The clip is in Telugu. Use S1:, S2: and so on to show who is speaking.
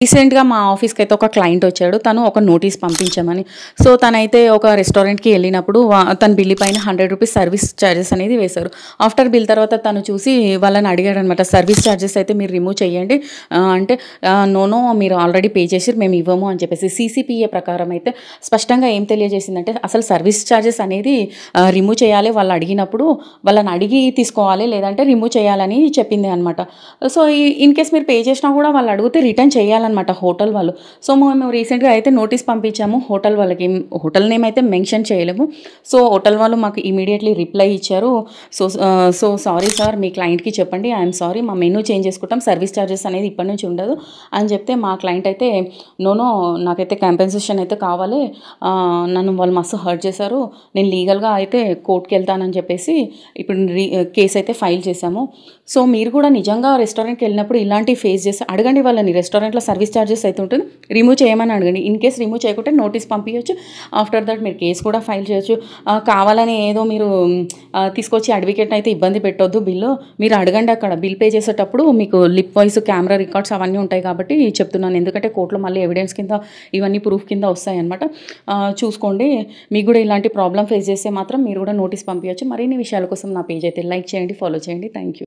S1: రీసెంట్‌గా మా ఆఫీస్‌కైతే ఒక క్లయింట్ వచ్చాడు. తను ఒక నోటీస్ పంపించమని. సో, తనైతే ఒక రెస్టారెంట్‌కి ఎళ్ళినప్పుడు తన బిల్లు పైన ₹100 సర్వీస్ చార్జెస్ అనేది వేశారు. ఆఫ్టర్ బిల్ తర్వాత తను చూసి వాళ్ళని అడిగాడనమాట. సర్వీస్ చార్జెస్ అయితే మీరు రిమూవ్ చేయండి. అంటే నో, నో మీరు ఆల్రెడీ పే చేసిర్రు మేము ఇవ్వము అని చెప్పేసి. సీసీపీఏ ప్రకారం అయితే స్పష్టంగా ఏం తెలియజేసిందంటే అసలు సర్వీస్ చార్జెస్ అనేది రిమూవ్ చేయాలి. వాళ్ళు అడిగినప్పుడు వాళ్ళని అడిగి తీసుకోవాలి. లేదంటే రిమూవ్ చేయాలని చెప్పింది అనమాట. సో, ఇన్ కేస్ మీరు పే చేసినా కూడా వాళ్ళు అడిగితే రిటర్న్ చేయాలనమాట హోటల్ వాళ్ళు. సో, మేము రీసెంట్‌గా అయితే నోటీస్ పంపించాము హోటల్ వాళ్ళకి. హోటల్ నేమ్ అయితే మెన్షన్ చేయలేము. సో, హోటల్ వాళ్ళు మాకు ఇమ్మీడియేట్‌లీ రిప్లై ఇచ్చారు. సో సారీ సార్ మీ క్లయింట్‌కి చెప్పండి. ఐయామ్ సారీ మా మెనూ చేంజ్ చేసుకుంటాం. సర్వీస్ చార్జెస్ అనేది ఇప్పటి నుంచి ఉండదు అని చెప్తే మా క్లయింట్ అయితే నో, నో నాకైతే కాంపెన్సేషన్ అయితే కావాలి. నన్ను వాళ్ళు మస్తు హర్ట్ చేశారు. నేను లీగల్‌గా అయితే కోర్ట్‌కెళ్తానని చెప్పేసి ఇప్పుడు కేస్ అయితే ఫైల్ చేశాము. సో, మీరు కూడా నిజంగా రెస్టారెంట్‌కి వెళ్ళినప్పుడు ఇలాంటివి ఫేస్ చేసి అడగండి వాళ్ళని. రెస్టారెంట్‌లో సర్వీస్ చార్జెస్ అయితే ఉంటుంది. రిమూవ్ చేయమని అడగండి. ఇన్ కేస్ రిమూవ్ చేయకుంటే నోటీస్ పంపించొచ్చు. ఆఫ్టర్ దట్ మీరు కేస్ కూడా ఫైల్ చేయొచ్చు. కావాలని ఏదో మీరు తీసుకొచ్చి అడ్వకేట్‌ని అయితే ఇబ్బంది పెట్టొద్దు బిల్లు. మీరు అడగండి అక్కడ. బిల్ పే చేసేటప్పుడు మీకు లిప్ వాయిస్, కెమెరా రికార్డ్స్ అవన్నీ ఉంటాయి కాబట్టి చెప్తున్నాను. ఎందుకంటే కోర్ట్‌లో మళ్ళీ ఎవిడెన్స్ కింద ఇవన్నీ ప్రూఫ్ కింద వస్తాయన్నమాట. చూసుకోండి. మీకు కూడా ఇలాంటి ప్రాబ్లమ్ ఫేస్ చేస్తే మాత్రం మీరు కూడా నోటీస్ పంపించొచ్చు. మరిన్ని విషయాల కోసం నా పేజ్ అయితే లైక్ చేయండి, ఫాలో చేయండి. Thank you.